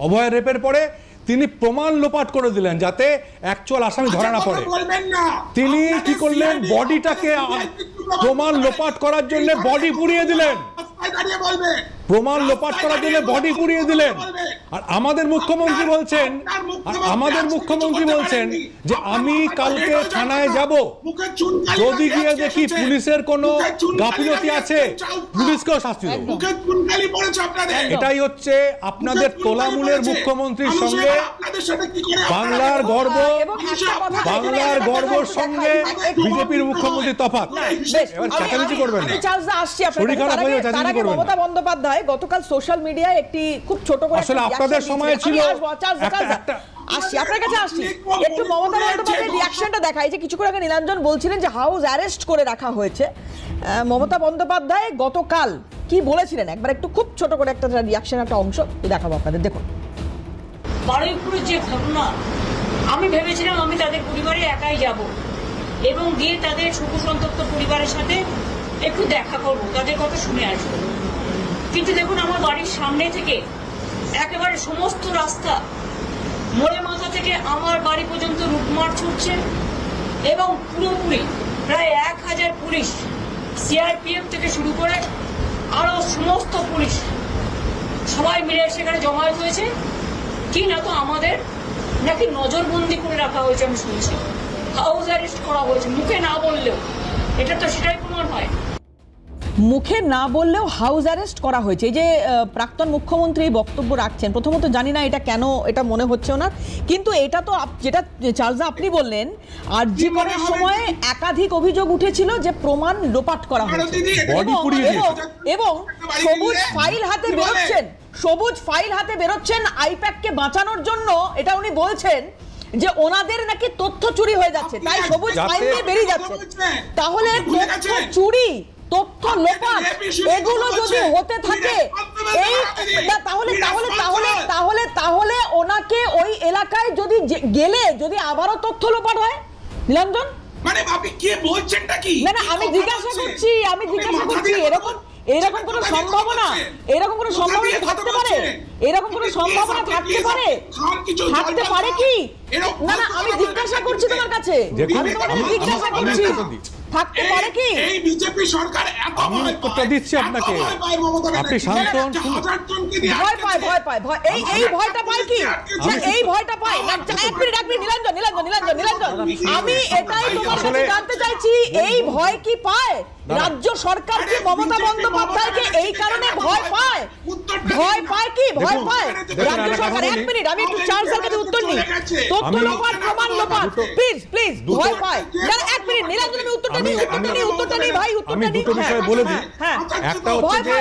অভয় রেপের পরে তিনি প্রমাণ লোপাট করে দিলেন যাতে অ্যাকচুয়াল আসামি ধরা না পড়ে। তিনি কি করলেন? বডিটাকে প্রমাণ লোপাট করার জন্য বডি পুড়িয়ে দিলেন, প্রমাণ লোপাট করার জন্য বডি পুড়িয়ে দিলেন। আর আমাদের মুখ্যমন্ত্রী বলছেন যে আমি কালকে থানায় যাব, যদি গিয়ে দেখি পুলিশের কোনো গাফিলতি আছে, পুলিশকেও শাস্তি দেব। এটাই হচ্ছে আপনাদের তোলামূলের মুখ্যমন্ত্রীর সঙ্গে বাংলার গর্বর সঙ্গে বিজেপির মুখ্যমন্ত্রী তফাৎ। এবার চাচামিচি করবেন না, শরীর খারাপ হয়ে চাচামিচি করবেন না। মমতা বন্দ্যোপাধ্যায় গতকাল সোশ্যাল মিডিয়ায় একটি খুব ছোট করে, আসলে আপনাদের সময় ছিল, আপনার কাছে আসছি একটু মমতা বন্দ্যোপাধ্যায়ের রিঅ্যাকশনটা দেখাই। যে কিছুক্ষণ আগে নীলাঞ্জন বলছিলেন যে হাউস অ্যারেস্ট করে রাখা হয়েছে, মমতা বন্দ্যোপাধ্যায় গতকাল কি বলেছিলেন একবার একটু খুব ছোট করে একটা রিঅ্যাকশন, একটা অংশ দেখাবো আপনাদের, দেখুন। বারুইপুরের যে ঘটনা, আমি ভেবেছিলাম আমি তাদের পরিবারে একাই যাব এবং গিয়ে তাদের শোকসন্তপ্ত পরিবারের সাথে একটু দেখা করবো, তাদের কথা শুনে আসবো, কিন্তু দেখুন আমার বাড়ির সামনে থেকে একেবারে সমস্ত রাস্তা মোড়ে মাথা থেকে আমার বাড়ি পর্যন্ত রুটমার ছুটছে এবং পুরোপুরি প্রায় 1000 পুলিশ সিআরপিএফ থেকে শুরু করে আরও সমস্ত পুলিশ সবাই মিলে সেখানে জমায়েত হয়েছে। কি না তো আমাদের নাকি নজরবন্দি করে রাখা হয়েছে, আমি শুনছি হাউস অ্যারেস্ট করা হয়েছে, মুখে না বললেও। এটা তো সেটাই প্রমাণ হয়। মুখে না বললেও হাউস অ্যারেস্ট করা হয়েছে। এই যে প্রাক্তন মুখ্যমন্ত্রী বক্তব্য রাখছেন, প্রথমত জানি না এটা কেন এটা মনে হচ্ছে ওনার, কিন্তু এটা তো যেটা চার্লস আপনি বললেন আরজি করার সময় একাধিক অভিযোগ উঠেছিল যে প্রমাণ লোপাট করা হয়েছে এবং সবুজ ফাইল হাতে বেরোচ্ছেন, সবুজ ফাইল হাতে বেরোচ্ছেন আইপ্যাককে বাঁচানোর জন্য। এটা উনি বলছেন যে ওনাদের নাকি তথ্য চুরি হয়ে যাচ্ছে, তাই সবুজ ফাইল নিয়ে বেরিয়ে যাচ্ছে। তাহলে তথ্য চুরি, তথ্য লোপাট এগুলো যদি হতে থাকে এই তাহলে তাহলে তাহলে তাহলে তাহলে ওনাকে ওই এলাকায় যদি গেলে যদি আবারও তথ্য লোপাট হয়, নীলাঞ্জন মানে আপনি কি বলছেনটা কি? না আমি জিজ্ঞাসা করছি এরকম কোনো সম্ভাবনা, এরকম কোনো সম্ভাবনা থাকতে পারে, এরকম কোনো সম্ভাবনা থাকতে পারে, থাকতে পারে কি? না আমি জিজ্ঞাসা করছি তোমার কাছে, আমি তোমাকে জিজ্ঞাসা করছি থাকতে পারে কি? এই বিজেপি সরকার এত উত্তরটা দিচ্ছি আপনাকে, আপনি শান্ত হন। ভয় পায় এই ভয়টা পায় কি? এই ভয়টা পায় না। এক মিনিট নীলাঞ্জন, আমি এটাই তোমার কাছে জানতে চাইছি, এই ভয় কি পায় রাজ্য সরকার? কি মমতা বন্দ্যোপাধ্যায়কে এই কারণে ভয় পায়? ভয় পায় কি? ভয় পায় রাজ্য সরকার? এক মিনিট, আমি একটু চার্লসের কাছে উত্তর নিই। তথ্য লোপাট, প্রমাণ লোপাট, প্লিজ ভয় পায়। এক মিনিট নীলাঞ্জন, আমি উত্তরটা নিই ভাই, আমি দুটো বিষয় বলে দিই। একটা হচ্ছে যে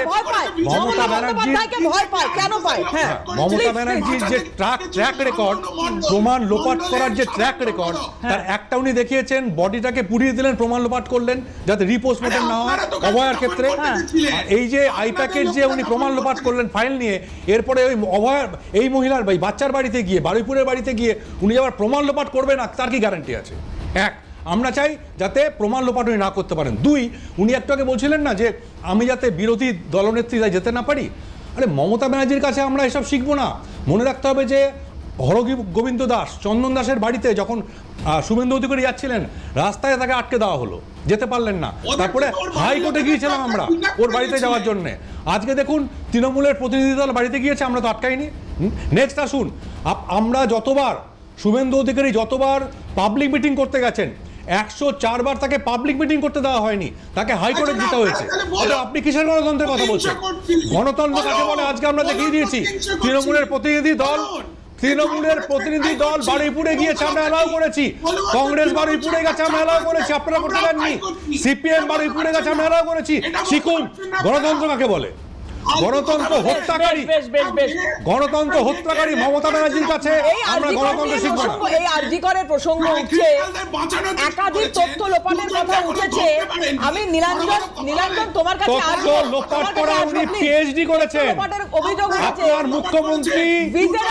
মমতা ব্যানার্জিকে ভয় পায়, কেন পায়? হ্যাঁ, মমতা ব্যানার্জির যে ট্র্যাক রেকর্ড, প্রমাণ লোপাট করার যে ট্র্যাক রেকর্ড, তার একটা উনি দেখিয়েছেন, বডিটাকে পুড়িয়ে দিলেন, প্রমাণ লোপাট করলেন যাতে রিপোস্টমর্টম না হয় অভয়ার ক্ষেত্রে। এই যে আইপ্যাকের যে উনি প্রমাণ লোপাট করলেন ফাইল নিয়ে, এরপরে ওই অভয়ার এই মহিলার বাচ্চার বাড়িতে গিয়ে, বারুইপুরের বাড়িতে গিয়ে উনি আবার প্রমাণ লোপাট করবে না, তার কি গ্যারান্টি আছে? এক, আমরা চাই যাতে প্রমাণ লোপাট উনি না করতে পারেন। দুই, উনি একটু আগে বলছিলেন না যে আমি যাতে বিরোধী দলনেত্রী যেতে না পারি। আরে মমতা ব্যানার্জির কাছে আমরা এসব শিখবো না। মনে রাখতে হবে যে হরগোবিন্দ দাস, চন্দন দাসের বাড়িতে যখন শুভেন্দু অধিকারী যাচ্ছিলেন, রাস্তায় তাকে আটকে দেওয়া হলো, যেতে পারলেন না। তারপরে হাইকোর্টে গিয়েছিলাম আমরা ওর বাড়িতে যাওয়ার জন্যে। আজকে দেখুন তৃণমূলের প্রতিনিধি দল বাড়িতে গিয়েছে, আমরা তো আটকাইনি। নেক্সট আসুন, আমরা যতবার শুভেন্দু অধিকারী যতবার পাবলিক মিটিং করতে গেছেন, 104 বার তাকে পাবলিক মিটিং করতে দেওয়া হয়নি, তাকে হাইকোর্টে যেতে হয়েছে। আপনি কিসের গণতন্ত্রের কথা বলছেন? গণতন্ত্র কাকে বলে আজকে আমরা দেখিয়ে দিয়েছি। তৃণমূলের প্রতিনিধি দল বারুইপুরে গিয়েছে, আমরা অ্যালাউ করেছি। কংগ্রেস বারুইপুরে গেছে, আমরা অ্যালাউ করেছি, আপনারা করতে পারেননি। সিপিএম বারুইপুরে গেছে, আমরা অ্যালাউ করেছি। শিখুন গণতন্ত্র কাকে বলে। গণতন্ত্র হত্যাকারী মমতা ব্যানার্জির কাছে আমরা গণতন্ত্র শিখব না। এই আরজি করের প্রসঙ্গ উঠছে, একাধিক তথ্য লোপাটের কথা উঠেছে। আমি নীলাঞ্জন তোমার কাছে তথ্য লোপাট করা উনি পিএইচডি করেছেন। আপনার মুখ্যমন্ত্রী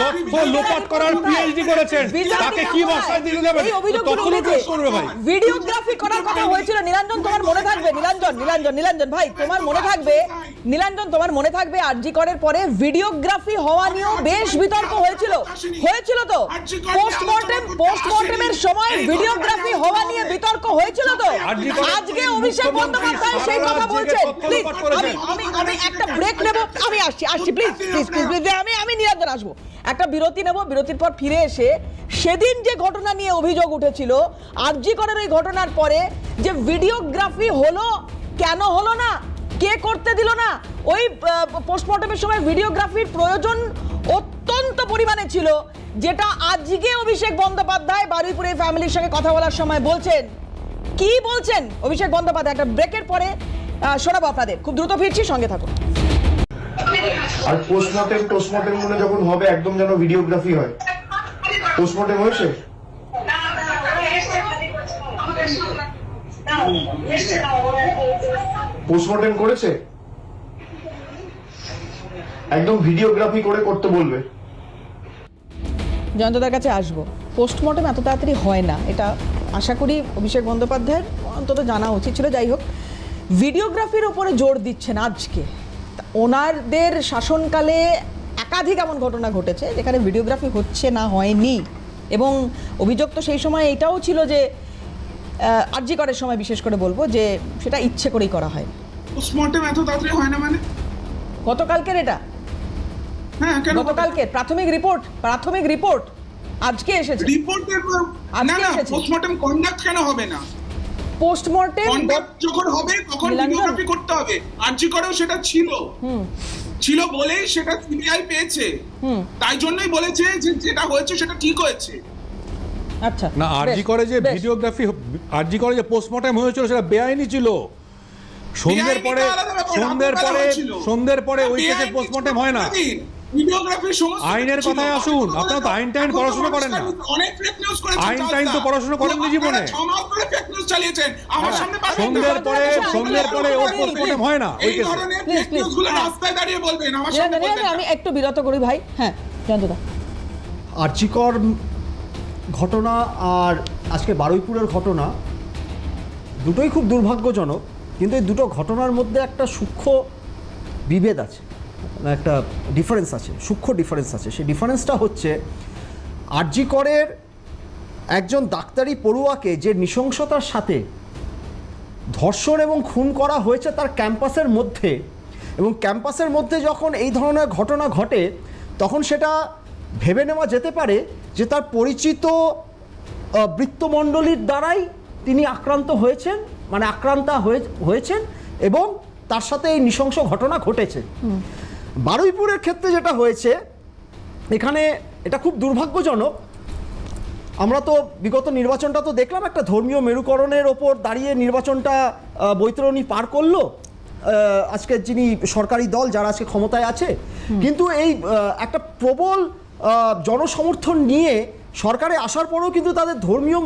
তথ্য লোপাট করার পিএইচডি করেছেন, তাকে কি ভাষায় দিতে দেবেন? তথ্য লোপাট করবে ভাই। ভিডিওগ্রাফি করার কথা হয়েছিল নীলাঞ্জন, তোমার মনে থাকবে? নীলাঞ্জন ভাই তোমার মনে থাকবে, তোমার মনে থাকবে আরজি করের পরে ভিডিওগ্রাফি হওয়া নিয়েও বেশ বিতর্ক হয়েছিল তো। পোস্টমর্টেমের সময় ভিডিওগ্রাফি হওয়া নিয়ে বিতর্ক হয়েছিল তো। আজকে অভিষেক বন্দ্যোপাধ্যায় সেই কথা বলছেন। প্লিজ আমি একটা ব্রেক নেব, আমি আসছি প্লিজ আমি নীলাঞ্জন আসবো, একটা বিরতি নেব। বিরতির পর ফিরে এসে সেদিন যে ঘটনা নিয়ে অভিযোগ উঠেছিল আরজি করের ওই ঘটনার পরে, যে ভিডিওগ্রাফি হলো কেন হলো না, কে করতে দিল না, ওই পোস্টমর্টমের সময় ভিডিওগ্রাফির প্রয়োজন অত্যন্ত পরিমাণে ছিল, যেটা আজকে অভিষেক বন্দ্যোপাধ্যায় বারুইপুরের ফ্যামিলির সঙ্গে কথা বলার সময় বলছেন। কি বলছেন অভিষেক বন্দ্যোপাধ্যায়? একটা ব্রেকের পরে শোনাবো আপনাদের, খুব দ্রুত ফিরছি, সঙ্গে থাকুন। আর পোস্টমর্টেম মনে যখন হবে একদম যেন ভিডিওগ্রাফি হয়। পোস্টমর্টেম হয়েছে? পোস্টমর্টেম করেছে? একদম ভিডিওগ্রাফি করে করতে বলবে। জয়ন্তদার কাছে আসবো। পোস্টমর্টেম এত তাড়াতাড়ি হয় না, এটা আশা করি অভিষেক বন্দ্যোপাধ্যায়ের অন্তত জানা উচিত ছিল। যাই হোক, ভিডিওগ্রাফির ওপরে জোর দিচ্ছেন আজকে। ওনাদের শাসনকালে একাধিক এমন ঘটনা ঘটেছে যেখানে ভিডিওগ্রাফি হচ্ছে না হয়নি, এবং অভিযোগ তো সেই সময় এটাও ছিল যে আরজি করের সময় বিশেষ করে বলবো যে সেটা ইচ্ছে করেই করা হয়। পোস্টমর্টেম এত তাড়াতাড়ি হয় না মানে? গতকালকের এটা, হ্যাঁ কেন? গতকালকের প্রাথমিক রিপোর্ট আজকে এসেছে। রিপোর্টের আজকে না না, এসেছে। পোস্টমর্টেম কন্ডাক্ট কেন হবে না? পোস্টমর্টেম কন্ডাক্ট যখন হবে তখন নীলাঞ্জন। ভিডিওগ্রাফি করতে হবে। আরজি করেও সেটা ছিল বলেই সেটা সিবিআই পেয়েছে, তাই জন্যই বলেছে যে যেটা হয়েছে সেটা ঠিক হয়েছে। আচ্ছা, না, আরজি করে যে বেশ। ভিডিওগ্রাফি, আরজি করে যে পোস্টমর্টেম হয়েছিল সেটা বেআইনি ছিল। সন্ধ্যের পরে ওই কেসের পোস্টমর্টেম হয় না। ভিডিওগ্রাফির সমস্ত আইনের কথায় আসুন, আপনারা তো আইন টাইন পড়াশোনা করেন না। অনেক ফেক নিউজ করেছেন, আইন টাইন তো পড়াশোনা করেননি জীবনে। 6 মাস ধরে ফেক নিউজ চালিয়েছেন আমার সামনে। সন্ধ্যের পরে ওর পোস্টমর্টেম হয় না ওই এই কেসে। ধরনের ফেক নিউজগুলো রাস্তায় দাঁড়িয়ে বলবেন, আমার সামনে বলবেন না। আমি একটু বিরত করি ভাই। হ্যাঁ জয়ন্তদা, আরজিকর ঘটনা আর আজকে বারুইপুরের ঘটনা দুটোই খুব দুর্ভাগ্যজনক, কিন্তু এই দুটো ঘটনার মধ্যে একটা সূক্ষ্ম বিভেদ আছে, একটা ডিফারেন্স আছে, সূক্ষ্ম ডিফারেন্স আছে। সেই ডিফারেন্সটা হচ্ছে আরজিকরের একজন ডাক্তারি পড়ুয়াকে যে নৃশংসতার সাথে ধর্ষণ এবং খুন করা হয়েছে তার ক্যাম্পাসের মধ্যে, এবং ক্যাম্পাসের মধ্যে যখন এই ধরনের ঘটনা ঘটে তখন সেটা ভেবে নেওয়া যেতে পারে যে তার পরিচিত বৃত্তমণ্ডলীর দ্বারাই তিনি আক্রান্ত হয়েছেন, মানে আক্রান্তা হয়েছেন এবং তার সাথে এই নৃশংস ঘটনা ঘটেছে। বারুইপুরের ক্ষেত্রে যেটা হয়েছে এখানে এটা খুব দুর্ভাগ্যজনক। আমরা তো বিগত নির্বাচনটা তো দেখলাম, একটা ধর্মীয় মেরুকরণের ওপর দাঁড়িয়ে নির্বাচনটা বৈতরণী পার করলো আজকে যিনি সরকারি দল যারা আজকে ক্ষমতায় আছে, কিন্তু এই একটা প্রবল জনসমর্থন নিয়ে সরকারে আসার পরেও কিন্তু তাদের ধর্মীয়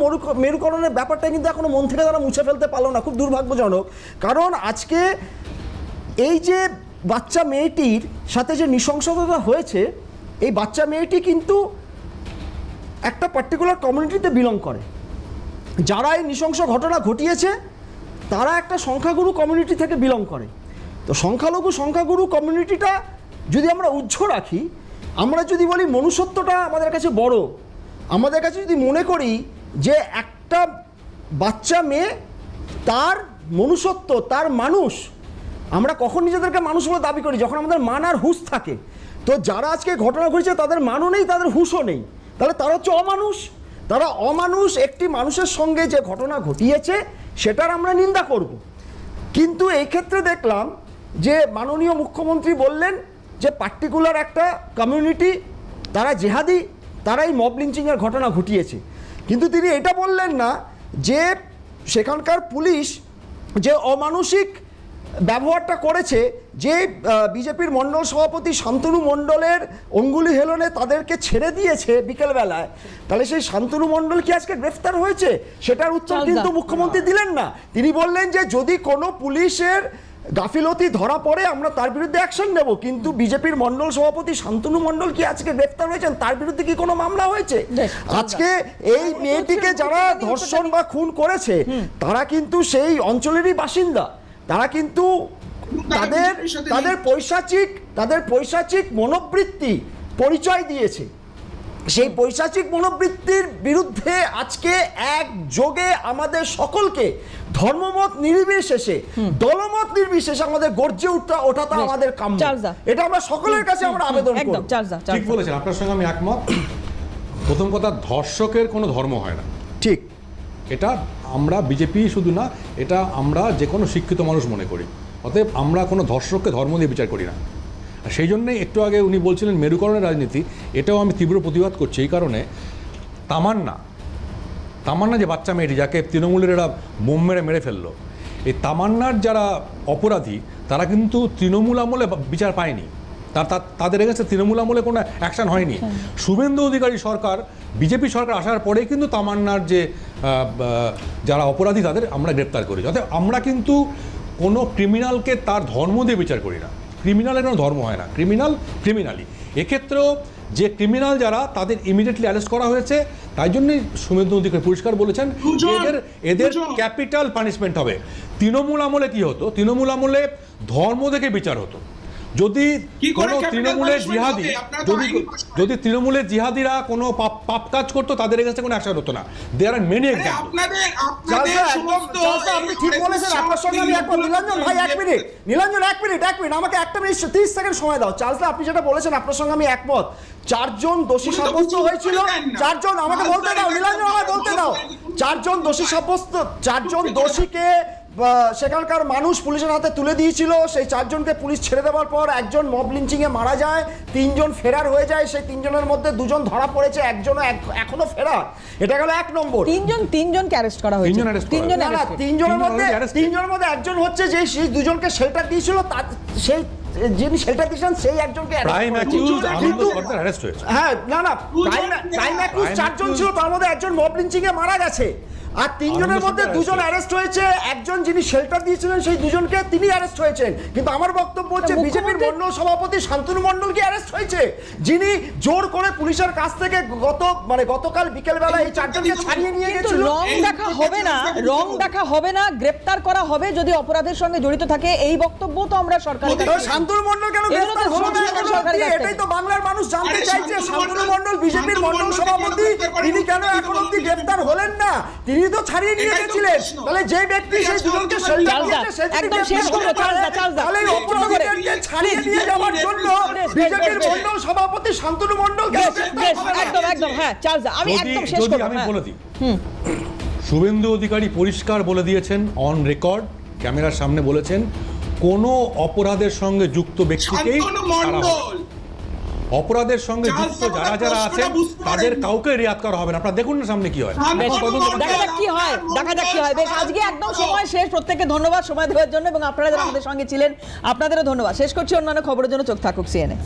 মেরুকরণের ব্যাপারটা কিন্তু এখনো মন থেকে তারা মুছে ফেলতে পারলো না। খুব দুর্ভাগ্যজনক, কারণ আজকে এই যে বাচ্চা মেয়েটির সাথে যে নৃশংসতা হয়েছে, এই বাচ্চা মেয়েটি কিন্তু একটা পার্টিকুলার কমিউনিটিতে বিলং করে। যারা এই নৃশংস ঘটনা ঘটিয়েছে তারা একটা সংখ্যাগুরু কমিউনিটি থেকে বিলং করে। তো সংখ্যাগুরু কমিউনিটিটা যদি আমরা উজ্জ্ব রাখি, আমরা যদি বলি মনুষ্যত্বটা আমাদের কাছে বড়, আমাদের কাছে যদি মনে করি যে একটা বাচ্চা মেয়ে তার মনুষ্যত্ব, তার মানুষ, আমরা কখন নিজেদেরকে মানুষ বলে দাবি করি? যখন আমাদের মান আর হুঁশ থাকে। তো যারা আজকে ঘটনা ঘটেছে তাদের মানও নেই, তাদের হুঁশও নেই, তাহলে তারা হচ্ছে অমানুষ। তারা অমানুষ। একটি মানুষের সঙ্গে যে ঘটনা ঘটিয়েছে সেটার আমরা নিন্দা করব। কিন্তু এই ক্ষেত্রে দেখলাম যে মাননীয় মুখ্যমন্ত্রী বললেন যে পার্টিকুলার একটা কমিউনিটি তারা জেহাদি, তারা এই মব লিঞ্চিংয়ের ঘটনা ঘটিয়েছে। কিন্তু তিনি এটা বললেন না যে সেখানকার পুলিশ যে অমানসিক ব্যবহারটা করেছে, যে বিজেপির মণ্ডল সভাপতি শান্তনু মণ্ডলের অঙ্গুলি হেলনে তাদেরকে ছেড়ে দিয়েছে বিকেলবেলায়, তাহলে সেই শান্তনু মণ্ডল কি আজকে গ্রেফতার হয়েছে? সেটার উত্তর কিন্তু মুখ্যমন্ত্রী দিলেন না। তিনি বললেন যে যদি কোনো পুলিশের গাফিলতি ধরা পড়ে আমরা তার বিরুদ্ধে অ্যাকশন নেব, কিন্তু বিজেপির মণ্ডল সভাপতি শান্তনু মণ্ডল কি আজকে গ্রেফতার হয়েছেন? তার বিরুদ্ধে কি কোনো মামলা হয়েছে? আজকে এই মেয়েটিকে যারা ধর্ষণ বা খুন করেছে তারা কিন্তু সেই অঞ্চলেরই বাসিন্দা, তারা কিন্তু তাদের পৈশাচিক মনোবৃত্তি পরিচয় দিয়েছে। সেই পৈশাচিক মনোবৃত্তির বিরুদ্ধে আজকে একযোগে আমাদের সকলকে ধর্মমত নির্বিশেষে, দলমত নির্বিশেষে আমাদের গর্জে ওঠাটা আমাদের কাম্য। এটা আমরা সকলের কাছে আমরা আবেদন করি। ঠিক বলেছেন, আপনার সঙ্গে আমি একমত। প্রথম কথা, ধর্ষকের কোনো ধর্ম হয় না, ঠিক। এটা আমরা বিজেপি শুধু না, এটা আমরা যে কোনো শিক্ষিত মানুষ মনে করি। অতএব আমরা কোনো ধর্ষককে ধর্ম দিয়ে বিচার করি না। আর সেই জন্যই একটু আগে উনি বলছিলেন মেরুকরণের রাজনীতি, এটাও আমি তীব্র প্রতিবাদ করছি। এই কারণে তামান্না যে বাচ্চা মেয়েটি যাকে তৃণমূলের এরা বোম মেরে ফেললো, এই তামান্নার যারা অপরাধী তারা কিন্তু তৃণমূল আমলে বিচার পায়নি, তাদের এগেন্সে তৃণমূল আমলে কোনো অ্যাকশন হয়নি। শুভেন্দু অধিকারী সরকার, বিজেপি সরকার আসার পরে কিন্তু তামান্নার যে যারা অপরাধী তাদের আমরা গ্রেপ্তার করি। অর্থাৎ আমরা কিন্তু কোনো ক্রিমিনালকে তার ধর্ম দিয়ে বিচার করি না। ক্রিমিনালের কোনো ধর্ম হয় না, ক্রিমিনালি। এক্ষেত্রেও যে ক্রিমিনাল যারা তাদের ইমিডিয়েটলি অ্যারেস্ট করা হয়েছে। তাই জন্যই শুভেন্দু অধিকারী পরিষ্কার বলেছেন এদের ক্যাপিটাল পানিশমেন্ট হবে। তৃণমূল আমলে কি হতো? তৃণমূল আমলে ধর্ম দেখে বিচার হতো। যদি কি করে কোনো capital তৃণমূলের punishment জিহাদি হবে? আপনারা তো যদি আইনি punishment। যদি তৃণমূলের জিহাদিরা কোনো পাপ কাজ করতো, তাদের কাছে কোনো অ্যাকশন হতো না। দেয়ার আর মেনি আরে এক্সাম্পল। আপনাদের চালসা, একদম সমস্ত চালসা, আপনি ঠিক বলেছেন, আপনার সঙ্গে আমি একমত। নীলাঞ্জন ভাই, এক মিনিট, নীলাঞ্জন এক মিনিট, আমাকে একটা মিনিট 30 সেকেন্ড সময় দাও। চালসা, আপনি যেটা বলেছেন আপনার সঙ্গে আমি একমত। 4 জন দোষী উনি তো সাব্যস্ত কিছু হয়েছিল, বলতেন না। 4 জন, আমাকে বলতে দাও নীলাঞ্জন, আমাকে বলতে দাও। 4 জন দোষী সাব্যস্ত, 4 জন দোষীকে সেখানকার মানুষ পুলিশের হাতে তুলে দিয়েছিল। সেই 4 জনকে পুলিশ ছেড়ে দেওয়ার পর একজন মব লিঞ্চিং এ মারা যায়, 3 জন ফেরার হয়ে যায়। সেই 3 জনের মধ্যে 2 জন ধরা পড়েছে, একজনও এখনো ফেরার। এটা গেল 1 নম্বর। 3 জনকে অ্যারেস্ট করা হয়েছে। 3 জন arrest করা 3 জন না, না, arrest 3 জনের তিনজন মধ্যে already arrested। 3 জনের মধ্যে একজন হচ্ছে যে সেই 2 জনকে শেল্টার দিয়েছিল, সেই যিনি শেল্টার দিয়েছিলেন সেই একজনকে arrest প্রাইম করা হয়েছে। অ্যাকিউজড আনন্দ কিন্তু- সরকার অ্যারেস্ট হয়েছে। হ্যাঁ, না না, দুজন প্রাইম অ্যাকিউজ 4 জন ছিল, তার মধ্যে একজন মব লিঞ্চিং এ মারা গেছে। আর 3 জনের মধ্যে 2 জন অ্যারেস্ট হয়েছে। একজন যিনি শেল্টার দিয়েছিলেন সেই 2 জনকে তিনি অ্যারেস্ট হয়েছেন। কিন্তু আমার বক্তব্য হচ্ছে বিজেপির মন্ডল সভাপতি শান্তনু মন্ডল কি অ্যারেস্ট হয়েছে, যিনি জোর করে পুলিশের কাছ থেকে গতকাল বিকেল বেলা এই 4 জনকে ছাড়িয়ে নিয়ে কিন্তু গেছিল। রং দেখা হবে না, রং দেখা হবে না, গ্রেপ্তার করা হবে যদি অপরাধের সঙ্গে জড়িত থাকে। এই বক্তব্য তো আমরা সরকারের কাছে তো শান্তনু মন্ডল কেন এগুলো তো গ্রেফতার হলো না শুনছি এখনো সরকারের অবধি? কাছ থেকে। এটাই তো বাংলার মানুষ জানতে আরে চাইছে। শান্তনু শান্তনু মণ্ডল, মন্ডল বিজেপির শান্তনু মন্ডল মণ্ডলকে সভাপতি, কেন গ্রেফতার তিনি কেন করেনি? এখন অবধি গ্রেফতার হলেন না? তিনি তো ছাড়িয়ে নিয়ে এটাই তো গেছিলেন। প্রশ্ন। তাহলে যে ব্যক্তি সেই দুজনকে চালদা, শেল্টার চালদা, দিয়েছে সে যদি একদম শেষ গ্রেফতার করো, হতে পারে, চালদা, চালদা। তাহলে এই অপরাধীদেরকে ছাড়িয়ে নিয়ে যাওয়ার জন্য বিজেপির মন্ডল সভাপতি শান্তনু মন্ডল কেন বেশ, গ্রেফতার বেশ, হবে না? একদম একদম, হ্যাঁ চার্লস, আমি একদম শেষ যদি করব। আমি হ্যাঁ। বলে দিই, শুভেন্দু অধিকারী পরিষ্কার বলে দিয়েছেন, অন রেকর্ড ক্যামেরার সামনে বলেছেন, কোনো অপরাধের সঙ্গে যুক্ত ব্যক্তিকেই শান্তনু ছাড়া হবে না। মণ্ডল অপরাধের সঙ্গে যুক্ত যারা যারা আছেন তাদের কাউকে রিয়াদ করা হবে না। আপনারা দেখুন না সামনে কি হয়। বেশ, দেখা যাক কি হয়, দেখা যাক কি হয়। বেশ, আজকে একদম সময় শেষ। প্রত্যেককে ধন্যবাদ সময় দেওয়ার জন্য, এবং আপনারা যারা আমাদের সঙ্গে ছিলেন আপনাদেরও ধন্যবাদ। শেষ করছি, অন্যান্য খবরের জন্য চোখ থাকুক সিএনএ।